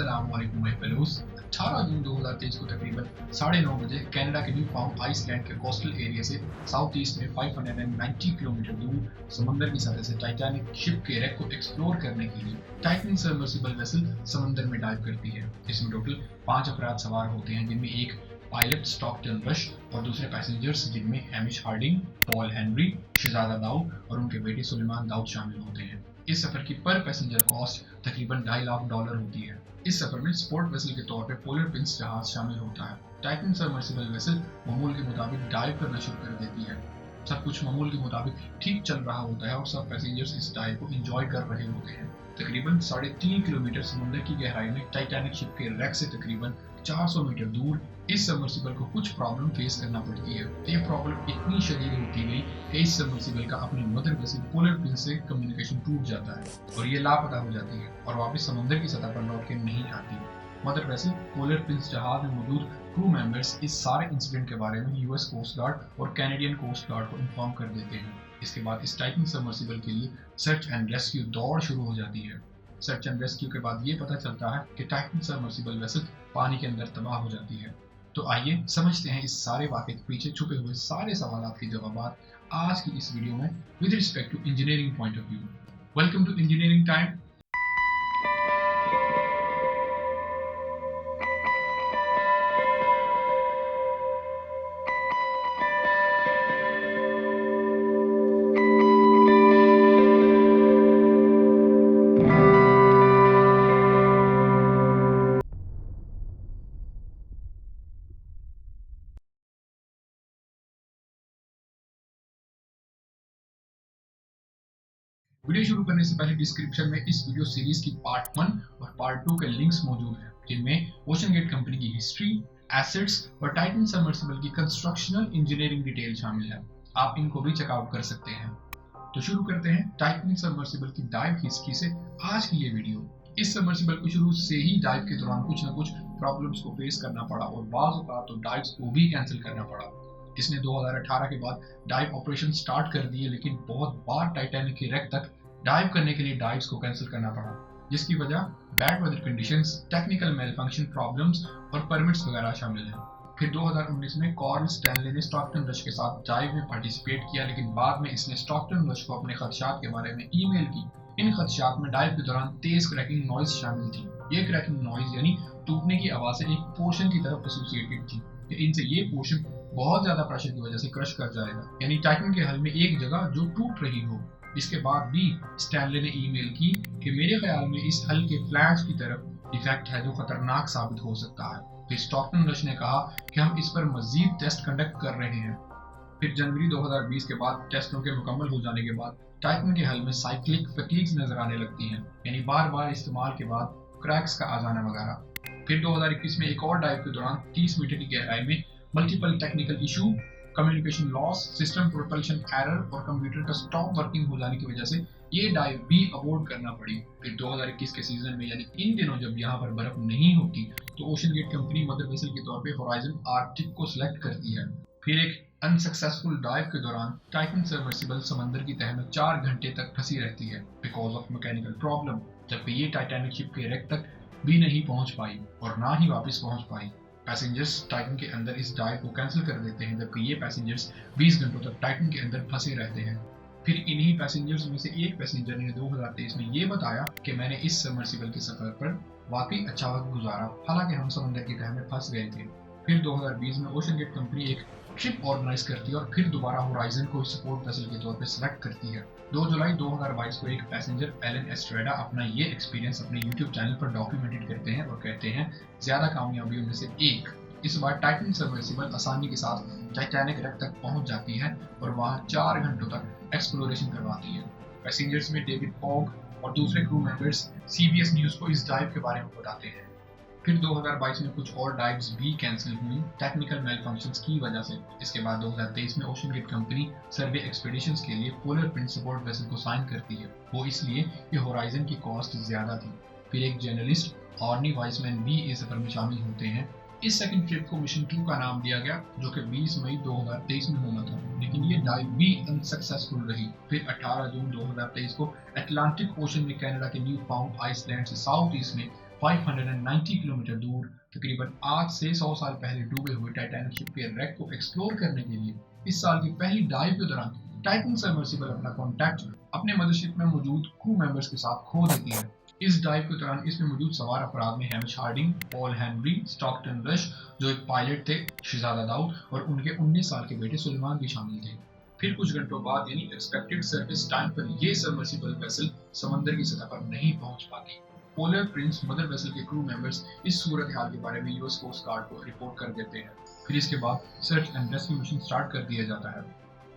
अस्सलामुअलैकुम my fellows. 18 जून 2023 को तकरीबन 9:30 बजे कनाडा के न्यू फाउंड आइसलैंड के कोस्टल एरिया से साउथ ईस्ट में 590 किलोमीटर दूर समंदर की सतह से टाइटैनिक शिप के रेक को एक्सप्लोर करने के लिए टाइटन सबमर्सिबल वेसल समंदर में डाइव करती है। इसमें टोटल 5 अफराद सवार होते हैं, जिनमें एक पायलट स्टॉकटन रश और दूसरे पैसेंजर्स जिनमें हैमिश हार्डिंग, पॉल हेनरी, शहजादा दाऊद और उनके बेटे सुलेमान दाऊद शामिल होते हैं। इस सफर की पर पैसेंजर कॉस्ट तकरीबन $2.5 लाख होती है। इस सफर में स्पोर्ट वेसल के तौर पे पोलर प्रिंस जहाज शामिल होता है। टाइटन सबमर्सिबल वेसल मामूल के मुताबिक डाइव करना शुरू कर देती है। सब कुछ मामूल के मुताबिक ठीक चल रहा होता है और सब पैसेंजर्स इस डाइव को एंजॉय कर रहे होते हैं। तकरीबन 3.5 किलोमीटर समुद्र की गहराई में टाइटैनिक शिप के रैक से तकरीबन 400 मीटर दूर इस सबमर्सिबल को कुछ प्रॉब्लम फेस करना पड़ती है। ये प्रॉब्लम इतनी शदीद होती गई कि इस सबमर्सिबल का अपनी मदर वेसल पोलर प्रिंस से कम्युनिकेशन टूट जाता है और ये लापता हो जाती है और वापस समुद्र की सतह पर लौट के नहीं आती। मदर वेसल पोलर प्रिंस जहाज में मौजूद क्रू मेंबर्स इस सारे इंसिडेंट के बारे में यूएस कोस्ट गार्ड और कैनेडियन कोस्ट गार्ड को इन्फॉर्म कर देते हैं। इसके बाद इस टाइटन सबमर्सिबल के लिए सर्च एंड रेस्क्यू दौड़ शुरू हो जाती है। सर्च एंड रेस्क्यू के बाद ये पता चलता है कि टाइटन सबमर्सिबल वेसल पानी के अंदर तबाह हो जाती है। तो आइए समझते हैं इस सारे वाक़े के पीछे छुपे हुए सारे सवालात के जवाब आज की इस वीडियो में with respect to engineering point of view. Welcome to engineering time. Video शुरू करने से पहले डिस्क्रिप्शन में इस वीडियो सीरीज की पार्ट 1 और पार्ट 2 के लिंक्स मौजूद हैं, जिनमें ओशन गेट कंपनी की हिस्ट्री, एसेट्स और टाइटन सबमर्सिबल की कंस्ट्रक्शनल इंजीनियरिंग डिटेल शामिल है। आप इनको भी चेकआउट कर सकते हैं। तो शुरू करते हैं टाइटन सबमर्सिबल की डाइव हिस्ट्री से आज की ये वीडियो। इस सबमर्सिबल को शुरू से ही डाइव के दौरान कुछ न कुछ प्रॉब्लम्स को फेस करना पड़ा और बाज़ औक़ात तो डाइव्स को भी कैंसिल करना पड़ा। इसने 2018 के बाद डाइव ऑपरेशन स्टार्ट कर दिए, लेकिन बहुत बार टाइटैनिक के रेक तक डाइव करने के लिए डाइव्स को कैंसिल करना पड़ा, जिसकी वजह bad weather conditions, technical malfunction problems और परमिट्स वगैरह शामिल हैं। फिर 2019 में कॉर्ल स्टैनले ने स्टॉकटन रश के साथ डाइव में पार्टिसिपेट किया, लेकिन बाद में इसने स्टॉकटन रश को अपने खदशात के बारे में ईमेल की। इन खदशात में डाइव के दौरान तेज क्रैकिंग नॉइज शामिल थी। ये क्रैकिंग नॉइज यानी टूटने की आवाज़ एक पोर्शन की तरफ एसोसिएटेड थी। इनसे ये पोर्शन बहुत ज्यादा प्रेशर की वजह से क्रश कर जाएगा, यानी टाइटन के हल में एक जगह जो टूट रही हो। इसके बाद भी स्टैनले ने ईमेल की कि मेरे ख्याल में इस हल के फ्लैंज की तरफ डिफेक्ट है जो खतरनाक साबित हो सकता है। फिर स्टॉकटन रश ने कहा कि हम इस पर मजीद टेस्ट कंडक्ट कर रहे हैं। फिर जनवरी 2020 के बाद टेस्टों के मुकम्मल हो जाने के बाद टाइटन के हल में साइक्लिक फटीग्स नजर आने लगती हैं, यानी बार बार इस्तेमाल के बाद क्रैक्स का आ जाना वगैरह। फिर 2021 में एक और डाइव के दौरान 30 मीटर की गहराई में multiple technical issue, communication loss, system propulsion error और कंप्यूटर का स्टॉप वर्किंग हो जाने की वजह से ये डाइव भी अवॉइड करना पड़ी। फिर 2021 के सीजन में, यानी इन दिनों जब यहाँ पर बर्फ नहीं होती, तो OceanGate company mother vessel के तौर पे होराइजन आर्कटिक को सिलेक्ट करती है। फिर एक अनसक्सेसफुल डाइव के दौरान टाइटन सबमर्सिबल समंदर की तह में 4 घंटे तक फंसी रहती है बिकॉज ऑफ मैकेनिकल प्रॉब्लम, जबकि ये टाइटैनिक शिप के रेक तक भी नहीं पहुंच पाई और ना ही वापस पहुंच पाई। पैसेंजर्स टाइटन के अंदर इस डाइव को कैंसिल कर देते हैं, जबकि ये पैसेंजर्स 20 घंटों तक टाइटन के अंदर फंसे रहते हैं। फिर इन्हीं पैसेंजर्स में से एक पैसेंजर ने 2023 में ये बताया कि मैंने इस सबमर्सिबल के सफर पर वाकई अच्छा वक्त गुजारा, हालांकि हम समंदर की तह में फंस गए थे। फिर 2020 में ओशन गेट कंपनी एक ट्रिप ऑर्गेनाइज करती है और फिर दोबारा होराइजन को सपोर्ट वेसल के तौर पर सिलेक्ट करती है। 2 जुलाई 2022 को एक पैसेंजर एलन एस्ट्रेडा अपना ये एक्सपीरियंस अपने यूट्यूब चैनल पर डॉक्यूमेंटेड करते हैं और कहते हैं ज्यादा कामयाबियों में से एक। इस बार टाइटन सबमर्सिबल आसानी के साथ टाइटैनिक रेक तक पहुंच जाती है और वहां 4 घंटों तक एक्सप्लोरेशन करवाती है। पैसेंजर्स में डेविड पॉग और दूसरे क्रू मेंबर्स सीबीएस न्यूज को इस डाइव के बारे में बताते हैं। फिर 2022 में कुछ और डाइव्स भी कैंसिल हुई टेक्निकल मेलफंक्शंस की वजह से। इसके बाद 2023 में ओशन गेट कंपनी सर्वे एक्सपीडिशंस के लिए पोलर प्रिंस सपोर्ट वेसल को साइन करती है, वो इसलिए कि होराइजन की कॉस्ट ज्यादा थी। फिर एक जर्नलिस्ट ऑर्नी वाइसमैन भी इस सफर में शामिल होते हैं। इस सेकंड ट्रिप को मिशन 2 का नाम दिया गया, जो कि 20 मई 2023 में होना था, लेकिन ये डाइव भी अनसक्सेसफुल रही। फिर 18 जून 2023 को अटलांटिक ओशन में कनाडा के न्यू फाउंड आइसलैंड से साउथ ईस्ट में 590 किलोमीटर दूर तकरीबन आज से 100 साल पहले डूबे हुए टाइटैनिक शिप के रेक को एक्सप्लोर करने के लिए इस साल की पहली डाइव के दौरान टाइटन सबमर्सिबल अपना कॉन्टैक्ट अपने मदरशिप में मौजूद क्रू मेंबर्स के साथ खो देती है। इस डाइव के दौरान इसमें मौजूद सवार अफराद में Hamish Harding, Paul Henry, Stockton Rush जो एक पायलट थे, शहजादा दाऊद और उनके 19 साल के बेटे सुलेमान भी शामिल थे। फिर कुछ घंटों बाद यानी एक्सपेक्टेड सर्विस टाइम पर ये सबमर्सिबल वेसल समंदर की सतह पर नहीं पहुंच पाती। पोलर प्रिंस मदर वेसल के क्रू मेंबर्स इस सूरत हाल के बारे में यूएस कोस्ट गार्ड को रिपोर्ट कर देते हैं। फिर इसके बाद search and rescue mission start कर दिया जाता है।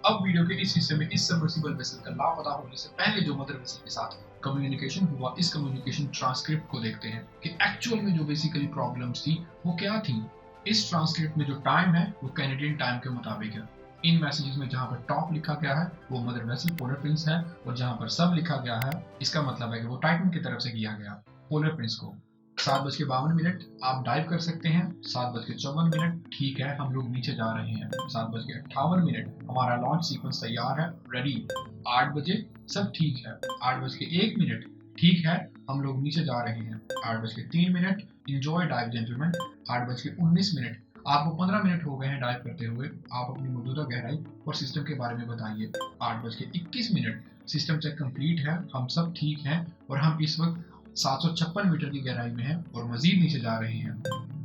अब वीडियो के इस हिस्से में इस सबमर्सिबल वेसल का लापता होने से पहले जो मदर वेसल के साथ कम्युनिकेशन हुआ, इस कम्युनिकेशन ट्रांसक्रिप्ट को देखते हैं कि एक्चुअल में जो बेसिकली प्रॉब्लम्स थी वो क्या थी। इस ट्रांसक्रिप्ट में जो टाइम है वो कैनेडियन टाइम के मुताबिक है। इन मैसेजेस में जहां पर टॉप लिखा गया है वो मदर वेसल पोलर प्रिंस है और जहां पर सब लिखा गया है इसका मतलब है कि वो टाइटन की तरफ से किया गया पोलर प्रिंस को। 7:52 आप डाइव कर सकते हैं। 7:54 ठीक है, हम लोग नीचे जा रहे हैं। 7:58 हमारा लॉन्च सीक्वेंस तैयार है, रेडी। 8 बजे सब ठीक है। 8:01 ठीक है, हम लोग नीचे जा रहे हैं। 8:03 इंजॉय डाइव जेंटलमैन। 8:19 आपको 15 मिनट हो गए हैं डाइव करते हुए। आप अपनी मौजूदा गहराई और सिस्टम के बारे में बताइए। 8:21 सिस्टम चेक कंप्लीट है, हम सब ठीक हैं और हम इस वक्त 756 मीटर की गहराई में हैं और मजीद नीचे जा रहे हैं।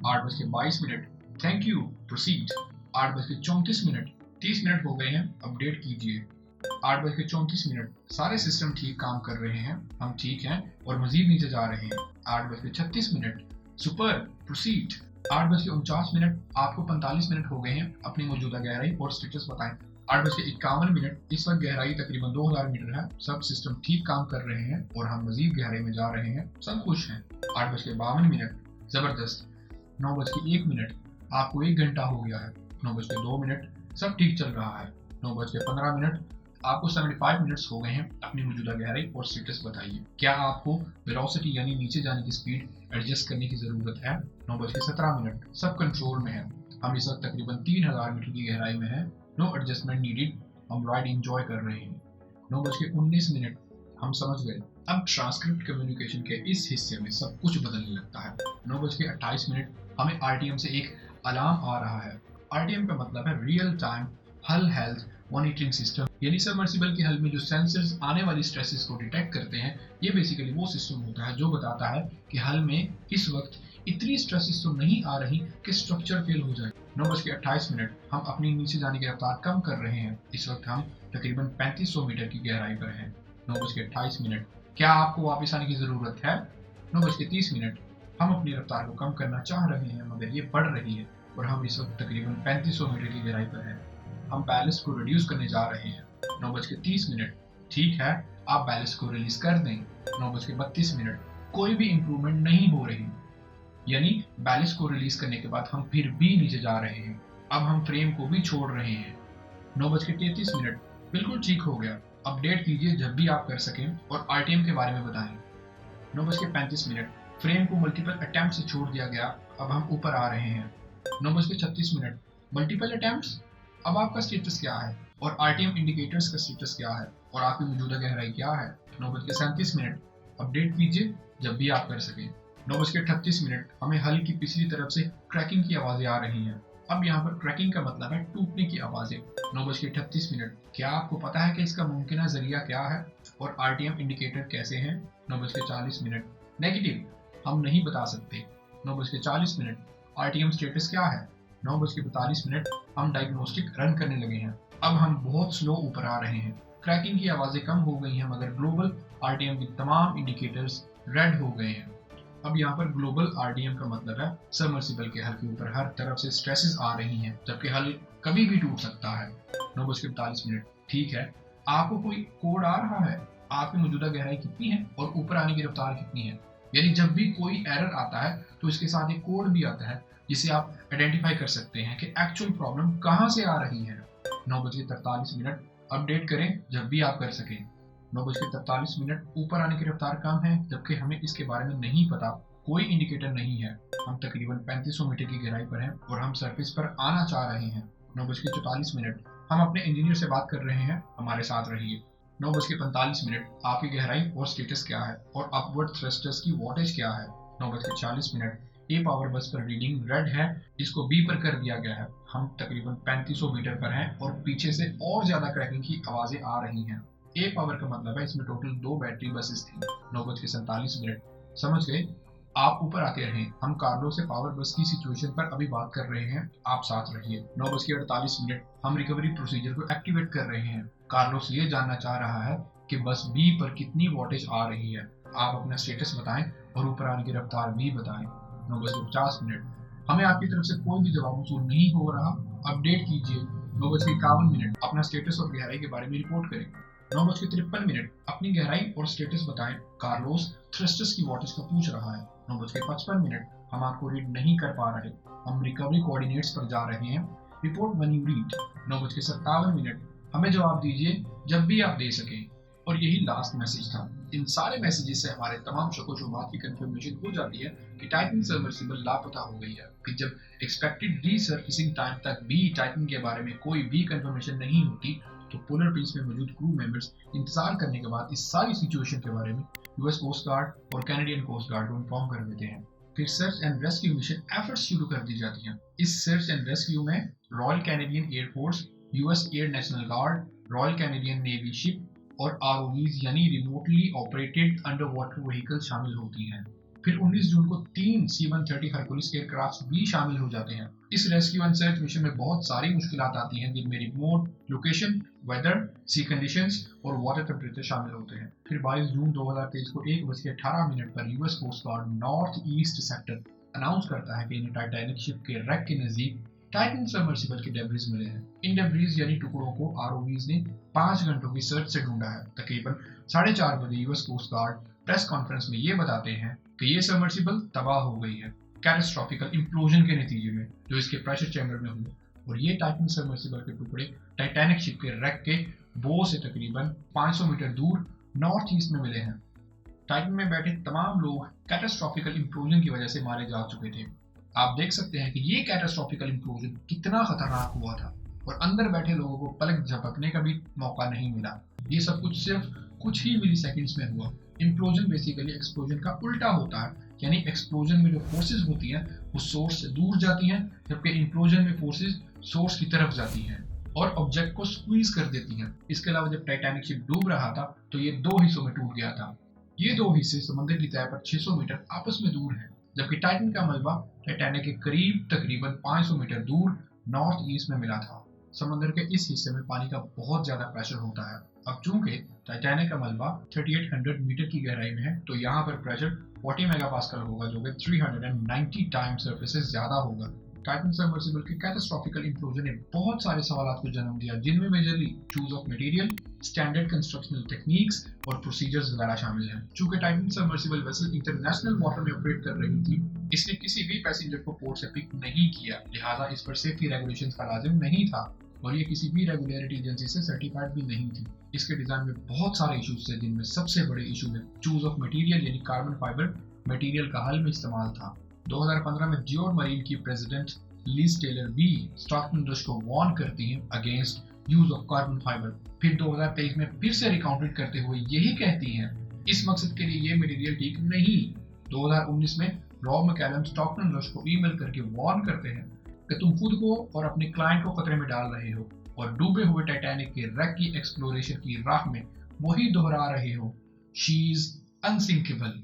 8:22 थैंक यू, प्रोसीड। 8:34 30 मिनट हो गए हैं, अपडेट कीजिए। 8:34 सारे सिस्टम ठीक काम कर रहे हैं, हम ठीक हैं और मजीद नीचे जा रहे हैं। 8:36 सुपर, प्रोसीड। 8:49 आपको 45 मिनट हो गए हैं, अपनी मौजूदा गहराई और स्टेटस बताएं। 8:51 इस वक्त गहराई तकरीबन 2000 मीटर है, सब सिस्टम ठीक काम कर रहे हैं और हम मजीद गहराई में जा रहे हैं, सब खुश हैं। 8:52 जबरदस्त। 9:01 आपको 1 घंटा हो गया है। 9:02 सब ठीक चल रहा है। 9:15 आपको 75 मिनट्स हो गए हैं, अपनी मौजूदा गहराई और स्टेटस बताइए। क्या आपको वेलोसिटी यानी नीचे जाने की स्पीड एडजस्ट करने की जरूरत है? 9:17 सब कंट्रोल में है, हम इस वक्त तकरीबन 3000 मीटर की गहराई में है, नो एडजस्टमेंट नीडेड, हम राइड एंजॉय कर रहे हैं। 9:19 हम समझ गए। अब ट्रांसक्रिप्ट कम्युनिकेशन के इस हिस्से में सब कुछ बदलने लगता है। 9:28 हमें आरटीएम से एक अलार्म आ रहा है। आरटीएम का मतलब है रियल टाइम हल हेल्थ मॉनिटरिंग सिस्टम, यानी सबमर्सिबल के हल में जो सेंसर्स आने वाली स्ट्रेसेस को डिटेक्ट करते हैं, ये बेसिकली वो सिस्टम होता है जो बताता है कि हल में इस वक्त इतनी स्ट्रेसेस तो नहीं आ रही कि स्ट्रक्चर फेल हो जाए। 9:28 हम अपनी नीचे जाने की रफ्तार कम कर रहे हैं, इस वक्त हम तकरीबन 3500 मीटर की गहराई पर हैं। 9:28 क्या आपको वापस आने की जरूरत है? 9:30 हम अपनी रफ्तार को कम करना चाह रहे हैं मगर ये बढ़ रही है और हम इस वक्त तकरीबन 3500 मीटर की गहराई पर हैं। हम बैलेंस को रिड्यूस करने जा रहे हैं। 9:30 ठीक है, आप बैलेंस को रिलीज कर दें। 9:32 कोई भी इंप्रूवमेंट नहीं हो रही, यानी बैलेंस को रिलीज करने के बाद हम फिर भी नीचे जा रहे हैं। अब हम फ्रेम को भी छोड़ रहे हैं। 9:33 बिल्कुल ठीक हो गया, अपडेट कीजिए जब भी आप कर सकें और आरटीएम के बारे में बताएं। 9:35 फ्रेम को मल्टीपल अटेम्प्ट से छोड़ दिया गया, अब हम ऊपर आ रहे हैं। 9:36 मल्टीपल अटेम्प्ट्स, अब आपका स्टेटस क्या है और आरटीएम इंडिकेटर्स का स्टेटस क्या है और आपकी मौजूदा गहराई क्या है? 9:37 अपडेट कीजिए जब भी आप कर सकें। 9:38 हमें हल की पिछली तरफ से क्रैकिंग की आवाजें आ रही हैं। अब यहाँ पर क्रैकिंग का मतलब है टूटने की आवाजें। 9:38 क्या आपको पता है कि इसका मुमकिन जरिया क्या है और आरटीएम इंडिकेटर कैसे हैं? 9:40 नेगेटिव, हम नहीं बता सकते। 9:40 आरटीएम स्टेटस क्या है? 9:42 हम डायग्नोस्टिक रन करने लगे हैं, अब हम बहुत स्लो ऊपर आ रहे हैं। क्रैकिंग की आवाजें कम हो गई हैं मगर ग्लोबल आरटीएम की तमाम इंडिकेटर्स रेड हो गए हैं। अब यहाँ पर ग्लोबल आरटीएम का मतलब है सबमर्सिबल के हल के ऊपर हर तरफ से स्ट्रेसेस आ रही हैं जबकि हल कभी भी टूट सकता है। 9:42 ठीक है, आपको कोई कोड आ रहा है? आपकी मौजूदा गहराई कितनी है और ऊपर आने की रफ्तार कितनी है? यानी जब भी कोई एरर आता है तो इसके साथ एक कोड भी आता है जिसे आप आइडेंटिफाई कर सकते हैं कि एक्चुअल प्रॉब्लम कहाँ से आ रही है। 9:43 अपडेट करें जब भी आप कर सकें। 9:43 ऊपर आने की रफ्तार कम है जबकि हमें इसके बारे में नहीं पता, कोई इंडिकेटर नहीं है। हम तकरीबन 3500 मीटर की गहराई पर हैं और हम सरफेस पर आना चाह रहे हैं। 9:44 हम अपने इंजीनियर से बात कर रहे हैं, हमारे साथ रहिए। 9:45 आपकी गहराई और स्टेटस क्या है और अपवर्ड थ्रस्टर्स की वॉटेज क्या है? 9:40 ए पावर बस पर रीडिंग रेड है, इसको बी पर कर दिया गया है। हम तकरीबन 3500 मीटर पर हैं और पीछे से और ज्यादा क्रैकिंग की आवाजें आ रही हैं। ए पावर का मतलब है इसमें टोटल 2 बैटरी बसेस थी। 9:47 समझ गए। आप ऊपर आते रहें, हम कार्लो से पावर बस की सिचुएशन पर अभी बात कर रहे हैं, आप साथ रहिए। 9:48 हम रिकवरी प्रोसीजर को एक्टिवेट कर रहे हैं। कार्लोस ये जानना चाह रहा है कि बस बी पर कितनी वोल्टेज आ रही है। आप अपना स्टेटस बताएं और ऊपर आने की रफ्तार भी बताएं। 9:50 हमें आपकी तरफ से कोई भी जवाब वसूल नहीं हो रहा, अपडेट कीजिए। 9:51 अपना स्टेटस और गहराई के बारे में रिपोर्ट करें। 9:53 अपनी गहराई और स्टेटस बताएं। कार्लोस थ्रस्टर्स की वोल्टेज का पूछ रहा है। 9:55 हम आपको रीड नहीं कर पा रहे, हम रिकवरी कोऑर्डिनेट्स पर जा रहे हैं, रिपोर्ट व्हेन यू रीड। 9:57 हमें जवाब दीजिए जब भी आप दे सकें। और यही लास्ट मैसेज था। इन सारे मैसेजेस से हमारे तमाम शक व शुबहात की कंफर्मेशन हो जाती है कि टाइटन सबमर्सिबल लापता हो गई है। फिर जब एक्सपेक्टेड रीसर्फेसिंग टाइम तक भी टाइटन के बारे में कोई भी कंफर्मेशन नहीं होती, तो पोलर पीस में मौजूद क्रू मेंबर्स इंतजार करने के बाद इस सारी सिचुएशन के बारे में यूएस कोस्ट गार्ड और कैनेडियन कोस्ट गार्ड को इन्फॉर्म कर देते हैं। फिर search and rescue mission efforts शुरू कर दी जाती हैं। इस सर्च एंड रेस्क्यू में royal Canadian air force, US air national guard, royal Canadian navy ship और आरओवीज यानी remotely operated under water vehicle शामिल होती हैं। फिर 19 जून को 3 C-130 हरकुलिस एयरक्राफ्ट भी शामिल हो जाते हैं। इस रेस्क्यू एंड सर्च मिशन में बहुत सारी मुश्किलात आती हैं, जिनमें रिमोट लोकेशन, वेदर, सी कंडीशंस और वाटर टेम्परेचर शामिल होते हैं। फिर 22 जून 2023 को 1:18 पर US Coast Guard northeast sector announce करता है कि इन्हें टाइटैनिक शिप के रैक के नजदीक टाइटन सबमर्सिबल के डेब्रिज मिले हैं। इन डेब्रिज यानी टुकड़ों को आरओवीज ने 5 घंटों की सर्च से ढूंढा है। तकरीबन 4:30 बजे US Coast Guard press conference में ये बताते हैं कि ये सबमर्सिबल तबाह हो गई है कैटास्ट्रोफिकल इम्प्लोजन के नतीजे में, जो इसके प्रेशर चैम्बर में हुए। और ये टाइटन सबमर्सिबल के टुकड़े टाइटैनिक शिप के रैक के बो से तकरीबन 500 मीटर दूर नॉर्थ ईस्ट में मिले हैं। टाइटन में बैठे तमाम लोग कैटास्ट्रोफिकल इम्प्लोजन की वजह से मारे जा चुके थे। आप देख सकते हैं कि ये कैटास्ट्रोफिकल इम्प्लोजन कितना खतरनाक हुआ था और अंदर बैठे लोगों को पलक झपकने का भी मौका नहीं मिला। ये सब कुछ सिर्फ कुछ ही मिली सेकेंड्स में हुआ। इम्प्लोजन बेसिकली एक्सप्लोजन का उल्टा होता है, यानी एक्सप्लोजन में जो फोर्सेस होती हैं वो सोर्स से दूर जाती हैं, जबकि इम्प्लोजन में फोर्सेस सोर्स की तरफ जाती हैं और ऑब्जेक्ट को स्क्वीज कर देती हैं। इसके अलावा जब टाइटैनिक शिप डूब रहा था तो ये 2 हिस्सों में टूट गया था। ये 2 हिस्से समुद्र की तह पर 600 मीटर आपस में दूर हैं, जबकि टाइटन का मलबा टाइटैनिक के करीब तकरीबन 500 मीटर दूर नॉर्थ ईस्ट में मिला था। समुद्र के इस हिस्से में पानी का बहुत ज्यादा प्रेशर होता है। अब चूंकि टाइटैनिक का मलबा 3800 मीटर की गहराई में है, तो यहाँ पर प्रेशर 40 मेगापास्कल होगा, जो कि 390 टाइम्स सरफेस से ज्यादा होगा। टाइटन सबमर्सिबल के कैटास्ट्रोफिकल इम्प्लोजन ने बहुत सारे सवालों को जन्म दिया, जिनमें majorly choose of material, standard constructional techniques और प्रोसीजर्स वगैरह शामिल हैं। चूंकि Titan submersible vessel international water में ऑपरेट कर रही थी, इसने किसी भी पैसेंजर को पोर्ट से पिक नहीं किया, लिहाजा इस पर सेफ्टी रेगुलेशंस का लाजिम नहीं था और ये किसी भी रेगुलेटरी एजेंसी से सर्टिफाइड भी नहीं थी। इसके डिजाइन में बहुत सारे इश्यूज थे, जिनमें सबसे बड़े इशू में चूज ऑफ मटेरियल यानी कार्बन फाइबर मटेरियल का हल में इस्तेमाल था। 2015 में जियो मरीन की प्रेसिडेंट लीज टेलर भी स्टॉकटन रश को वार्न करती हैं against use of carbon fibre. फिर 2023 में फिर से रिकाउंटेड करते हुए यही कहती हैं इस मकसद के लिए ये मटेरियल ठीक नहीं। 2019 में रॉब मैकैलम स्टॉकटन रश को ईमेल करके वार्न करते हैं कि तुम खुद को और अपने क्लाइंट को खतरे में डाल रहे हो और डूबे हुए टाइटैनिक के रैक की एक्सप्लोरेशन की राह में वही दोहरा रहे हो, शी इज अनसिंकेबल।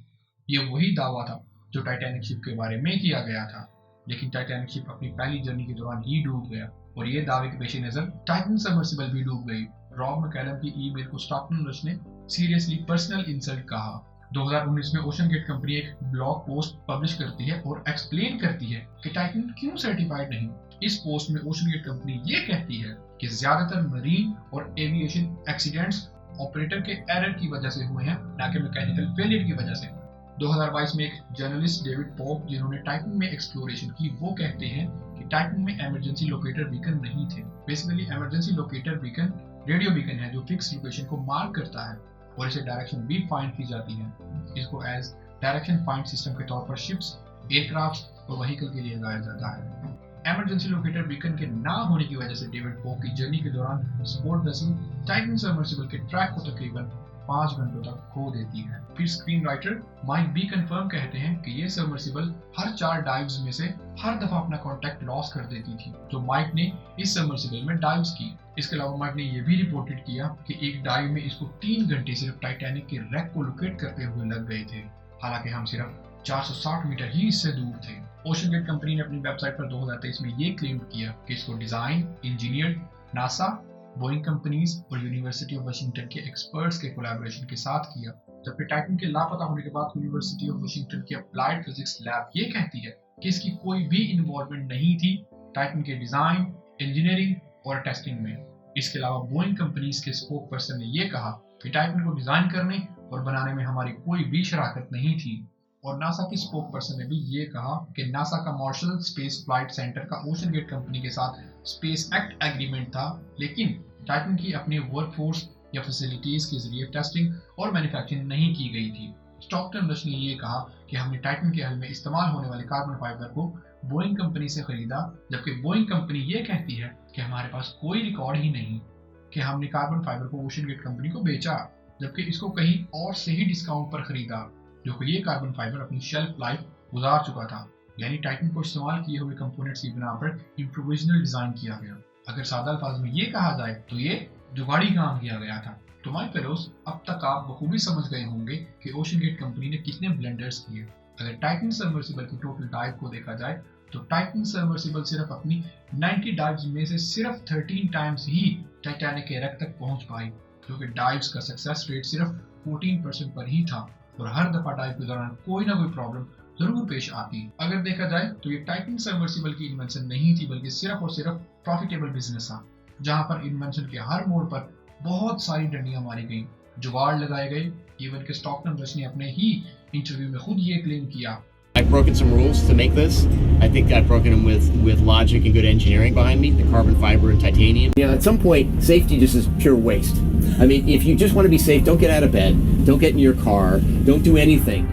ये वही दावा था जो टाइटैनिक शिप के बारे में किया गया था, लेकिन टाइटैनिक शिप अपनी पहली जर्नी के दौरान ही डूब गया और ये दावे के पेश नजर टाइटन सबमर्सिबल भी डूब गई। रॉब मैकैलम की ईमेल को स्टॉकटन रश ने सीरियसली पर्सनल इंसल्ट कहा। 2019 में ओशन गेट कंपनी एक ब्लॉग पोस्ट पब्लिश करती है और एक्सप्लेन करती है कि टाइटन क्यों सर्टिफाइड नहीं। इस पोस्ट में ओशन गेट कंपनी ये कहती है कि ज्यादातर मरीन और एविएशन एक्सीडेंट्स ऑपरेटर के एरर की वजह से हुए हैं, ना कि मैकेनिकल फेलियर की वजह से। 2022 में एक जर्नलिस्ट डेविड पॉप, जिन्होंने टाइटन में एक्सप्लोरेशन की, वो कहते हैं कि टाइटन में इमरजेंसी लोकेटर बीकन नहीं थे। Basically emergency locator beacon radio beacon है जो फिक्स लोकेशन को मार्क करता है और इसे डायरेक्शन भी फाइंड की जाती है। इसको एज डायरेक्शन फाइंड सिस्टम के तौर पर शिप्स, एयरक्राफ्ट और व्हीकल के लिए लगाया जाता है। इमरजेंसी लोकेटर बीकन के ना होने की वजह से डेविड पॉप की जर्नी के दौरान सपोर्ट वेसल टाइटन सबमर्सिबल के ट्रैक को तकरीबन 5 घंटों तक खो देती है। फिर screenwriter Mike B confirm कहते हैं कि ये सबमर्सिबल हर 4 डाइव्स में से हर दफा अपना कांटेक्ट लॉस कर देती थी। तो माइक ने इस सबमर्सिबल में डाइव्स की। इसके अलावा माइक ने यह भी रिपोर्टेड किया कि एक डाइव में इसको 3 घंटे सिर्फ टाइटैनिक के रैक को लोकेट करते हुए लग गए थे, हालांकि हम सिर्फ 460 मीटर ही इससे दूर थे। ओशन गेट कंपनी ने अपनी वेबसाइट पर 2023 में ये क्लेम किया कि इसको design engineer NASA, Boeing companies और यूनिवर्सिटी ऑफ वाशिंगटन के एक्सपर्ट्स के कोलैबोरेशन के साथ किया। जबकि टाइटन के लापता होने के बाद यूनिवर्सिटी ऑफ वाशिंगटन की अप्लाइड फिजिक्स लैब ये कहती है कि इसकी कोई भी इन्वॉल्वमेंट नहीं थी टाइटन के डिजाइन, इंजीनियरिंग और टेस्टिंग में। इसके अलावा बोइंग कंपनीज के स्पोक पर्सन ने यह कहा कि टाइटन को डिजाइन करने और बनाने में हमारी कोई भी शराकत नहीं थी। और नासा के स्पोक पर्सन ने भी ये कहा कि नासा का मार्शल स्पेस फ्लाइट सेंटर का ओशन गेट कंपनी के साथ स्पेस एक्ट एग्रीमेंट था, लेकिन टाइटन की अपने वर्कफोर्स या फैसिलिटीज के जरिए टेस्टिंग और मैन्युफैक्चरिंग नहीं की गई थी। स्टॉकटन रश ने ये कहा कि हमने टाइटन के हल में इस्तेमाल होने वाले कार्बन फाइबर को बोइंग कंपनी से खरीदा, जबकि बोइंग कंपनी ये कहती है कि हमारे पास कोई रिकॉर्ड ही नहीं कि हमने कार्बन फाइबर को ओशन गेट कंपनी को बेचा, जबकि इसको कहीं और से ही डिस्काउंट पर खरीदा, जो कि ये कार्बन फाइबर अपनी शेल्फ लाइफ गुजार चुका था। यानी टाइटन को इस्तेमाल किए हुए कंपोनेंट्स की बिना पर इम्प्रोविजनल डिजाइन किया गया। अगर सादा अल्फाज में ये कहा जाए तो ये जुगाड़ी काम किया गया था। तो माय फेलोज, अब तक आप बखूबी समझ गए होंगे कि ओशन गेट कंपनी ने कितने ब्लेंडर्स किए। अगर टाइटन सबमर्सिबल की टोटल डाइव को देखा जाए तो टाइटन सबमर्सिबल सिर्फ अपनी 90 डाइव्स में से सिर्फ 13 टाइम्स ही टाइटैनिक के रैक तक पहुंच पाई, क्योंकि डाइव्स का सक्सेस रेट सिर्फ 14% पर ही था और हर दफा डाइव के दौरान कोई ना कोई प्रॉब्लम जरूर पेश आती। अगर देखा जाए तो ये टाइटन सबमर्सिबल की इन्वेंशन नहीं थी, बल्कि सिर्फ और सिर्फ प्रॉफिटेबल बिजनेस था, जहां पर इन्वेंशन के हर मोड़ पर बहुत सारी डंडियां मारी गई, जुगाड़ लगाए गए। इवन के स्टॉकटन रश ने अपने ही इंटरव्यू में खुद ये क्लेम किया, I've broken some rules to make this. I think I've broken them with logic and good engineering behind me, the carbon fiber and titanium. You know, at some point, safety just is pure waste. I mean, if you just want to be safe, don't get out of bed, don't get in your car, don't do anything.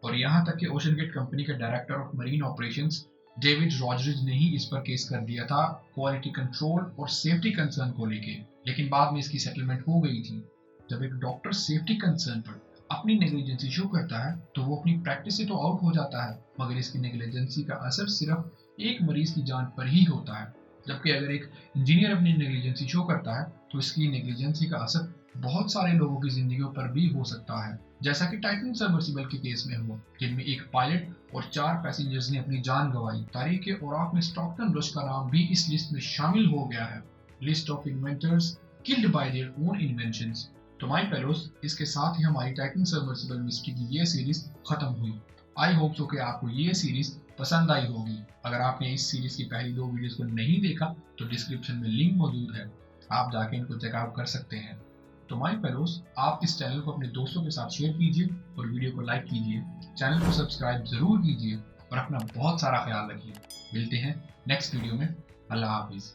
और यहाँ तक कि OceanGate company के director of marine operations David Lochridge ने ही इस पर case कर दिया था क्वालिटी कंट्रोल और सेफ्टी कंसर्न को लेके, लेकिन बाद में इसकी सेटलमेंट हो गई थी। जब एक डॉक्टर सेफ्टी कंसर्न पर अपनी नेग्लिजेंसी शो करता है तो वो अपनी प्रैक्टिस से तो आउट हो जाता है, मगर इसकी नेग्लिजेंसी का असर सिर्फ एक मरीज की जान पर ही होता है। जबकि अगर एक इंजीनियर अपनी नेग्लिजेंसी शो करता है तो इसकी नेग्लिजेंसी का असर बहुत सारे लोगों की जिंदगियों पर भी हो सकता है, जैसा कि टाइटन सबमर्सिबल के केस में हुआ, जिनमें एक पायलट और 4 पैसेंजर्स ने अपनी जान गंवाई। तारीख के औराक में स्टॉकटन रश का नाम भी इस लिस्ट में शामिल हो गया है, list of inventors killed by their own inventions. तो माय फेलोज, इसके साथ ही हमारी टाइटन सबमर्सिबल मिस्ट्री की ये सीरीज खत्म हुई। आई होप सो कि आपको ये सीरीज पसंद आई होगी। अगर आपने इस सीरीज की पहली 2 वीडियोस को नहीं देखा तो डिस्क्रिप्शन में लिंक मौजूद है, आप जाके इनको चेकआउट कर सकते हैं। तो माय फेलोज, आप इस चैनल को अपने दोस्तों के साथ शेयर कीजिए और वीडियो को लाइक कीजिए, चैनल को सब्सक्राइब जरूर कीजिए और अपना बहुत सारा ख्याल रखिए। मिलते हैं नेक्स्ट वीडियो में। अल्लाह हाफिज।